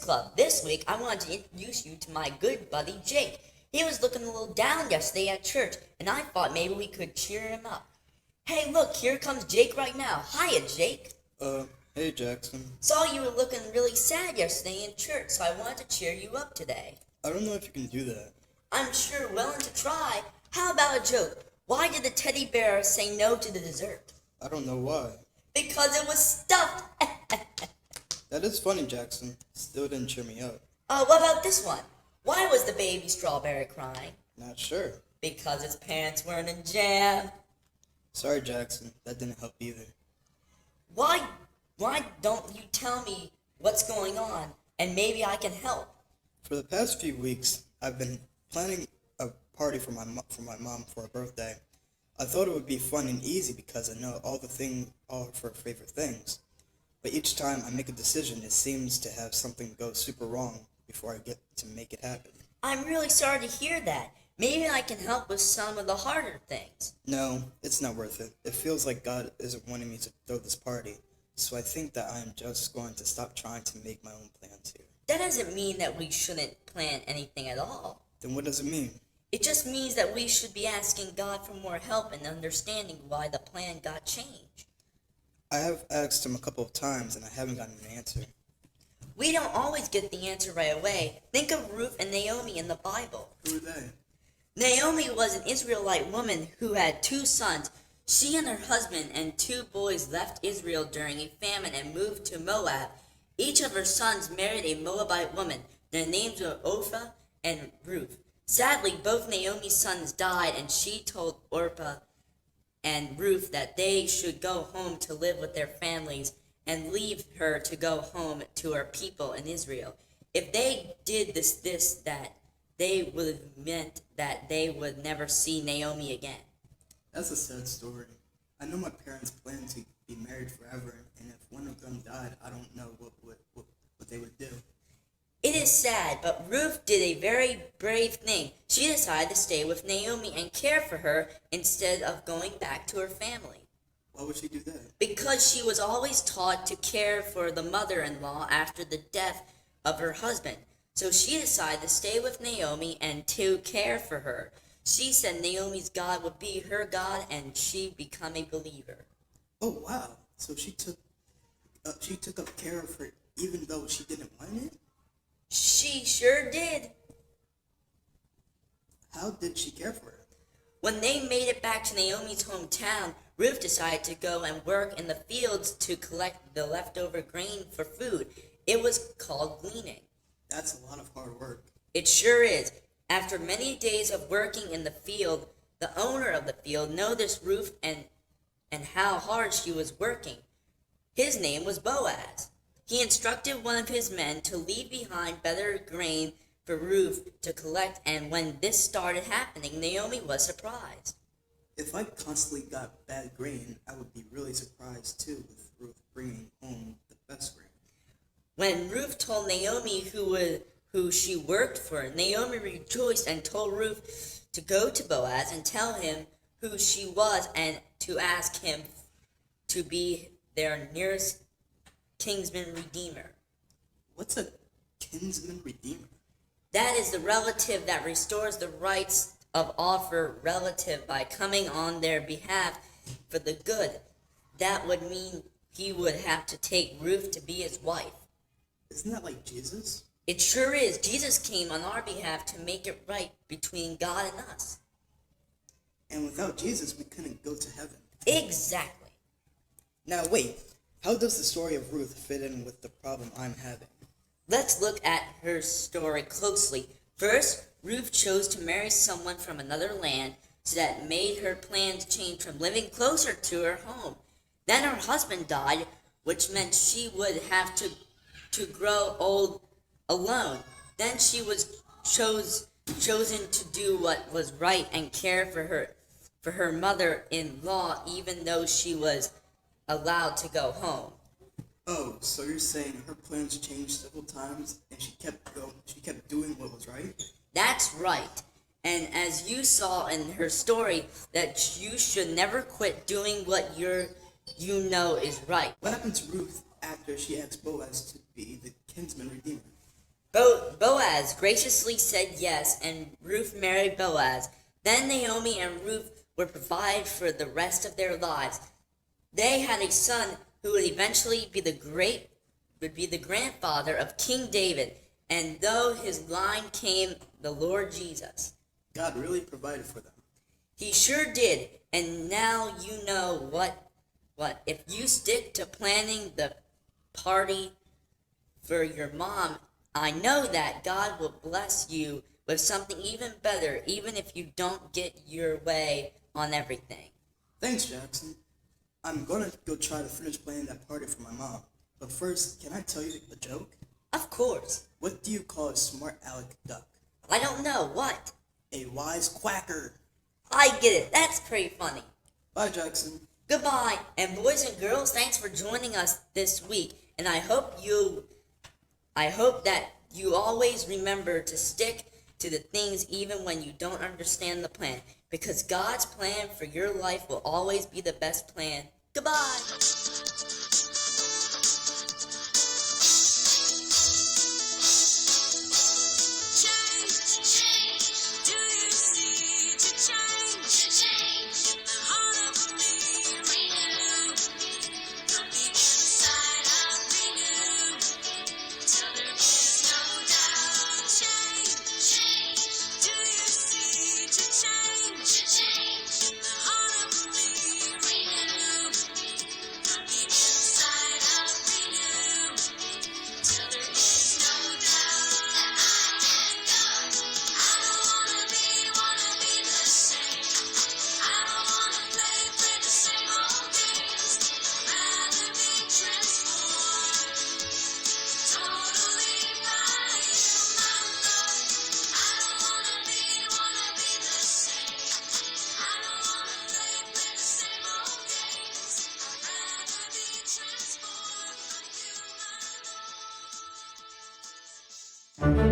Kidsclub. This week, I wanted to introduce you to my good buddy Jake. He was looking a little down yesterday at church, and I thought maybe we could cheer him up. Hey, look, here comes Jake right now. Hiya, Jake. Hey, Jackson. Saw you were looking really sad yesterday in church, so I wanted to cheer you up today. I don't know if you can do that. I'm sure willing to try. How about a joke? Why did the teddy bear say no to the dessert? I don't know why. Because it was stuffed. That is funny, Jackson. Still didn't cheer me up. What about this one? Why was the baby strawberry crying? Not sure. Because its parents weren't in jam. Sorry, Jackson. That didn't help either. Why don't you tell me what's going on, and maybe I can help? For the past few weeks, I've been planning a party for my mom for her birthday. I thought it would be fun and easy because I know all of her favorite things. But each time I make a decision, it seems to have something go super wrong before I get to make it happen. I'm really sorry to hear that. Maybe I can help with some of the harder things. No, it's not worth it. It feels like God isn't wanting me to throw this party, so I think that I am just going to stop trying to make my own plans here. That doesn't mean that we shouldn't plan anything at all. Then what does it mean? It just means that we should be asking God for more help and understanding why the plan got changed. I have asked him a couple of times and I haven't gotten an answer. We don't always get the answer right away. Think of Ruth and Naomi in the Bible. Who are they? Naomi was an Israelite woman who had 2 sons. She and her husband and 2 boys left Israel during a famine and moved to Moab. Each of her sons married a Moabite woman. Their names were Orpah and Ruth. Sadly, both Naomi's sons died, and she told Orpah and Ruth that they should go home to live with their families and leave her to go home to her people in Israel. If they did that they would have meant that they would never see Naomi again. That's a sad story. I know my parents planned to be married forever, and if one of them died, I don't know what they would do. It is sad, but Ruth did a very brave thing. She decided to stay with Naomi and care for her instead of going back to her family. Why would she do that? Because she was always taught to care for the mother-in-law after the death of her husband. So she decided to stay with Naomi and to care for her. She said Naomi's God would be her God, and she became a believer. Oh wow! So she took up care of her even though she didn't want it? She sure did. How did she care for her? When they made it back to Naomi's hometown, Ruth decided to go and work in the fields to collect the leftover grain for food. It was called gleaning. That's a lot of hard work. It sure is. After many days of working in the field, the owner of the field noticed Ruth and how hard she was working. His name was Boaz. He instructed one of his men to leave behind better grain for Ruth to collect, and when this started happening, Naomi was surprised. If I constantly got bad grain, I would be really surprised too with Ruth bringing home the best grain. When Ruth told Naomi who she worked for, Naomi rejoiced and told Ruth to go to Boaz and tell him who she was and to ask him to be their nearest kinsman redeemer. What's a kinsman redeemer? That is the relative that restores the rights of offer relative by coming on their behalf for the good. That would mean he would have to take Ruth to be his wife. Isn't that like Jesus? It sure is. Jesus came on our behalf to make it right between God and us. And without Jesus, we couldn't go to heaven. Exactly. Now wait, how does the story of Ruth fit in with the problem I'm having? Let's look at her story closely. First, Ruth chose to marry someone from another land, so that made her plans change from living closer to her home. Then her husband died, which meant she would have to grow old alone. Then she was chosen to do what was right and care for her mother-in-law, even though she was allowed to go home. Oh, so you're saying her plans changed several times and she kept doing what was right? That's right. And as you saw in her story, that you should never quit doing what you know is right. What happened to Ruth after she asked Boaz to be the kinsman redeemer? Boaz graciously said yes, and Ruth married Boaz. Then Naomi and Ruth were provided for the rest of their lives. They had a son who would eventually be the grandfather of King David, and though his line came the Lord Jesus. God really provided for them. He sure did, and now you know what if you stick to planning the party for your mom, I know that God will bless you with something even better, even if you don't get your way on everything. Thanks, Jackson. I'm gonna go try to finish planning that party for my mom. But first, can I tell you a joke? Of course. What do you call a smart aleck duck? I don't know. What? A wise quacker. I get it. That's pretty funny. Bye, Jackson. Goodbye. And boys and girls, thanks for joining us this week. And I hope that you always remember to stick to the things even when you don't understand the plan. Because God's plan for your life will always be the best plan. Goodbye. Thank you.